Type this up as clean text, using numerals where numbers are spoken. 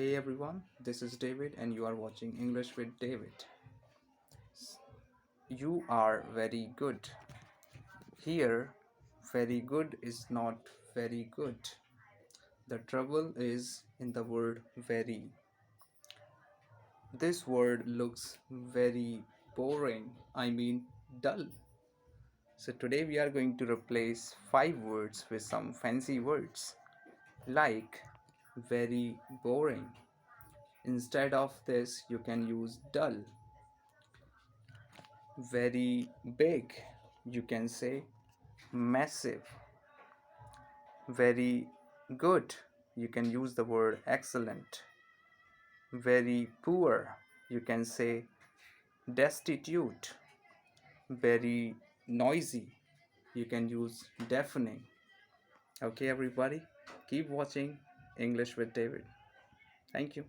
Hey everyone, this is David and you are watching English with David. You are very good. Here, very good is not very good. The trouble is in the word very. This word looks very boring, dull. So today we are going to replace 5 words with some fancy words like very boring. Instead of this, you can use dull. Very big, you can say massive. Very good, you can use the word excellent. Very poor, you can say destitute. Very noisy, you can use deafening. Okay everybody, keep watching English with David. Thank you.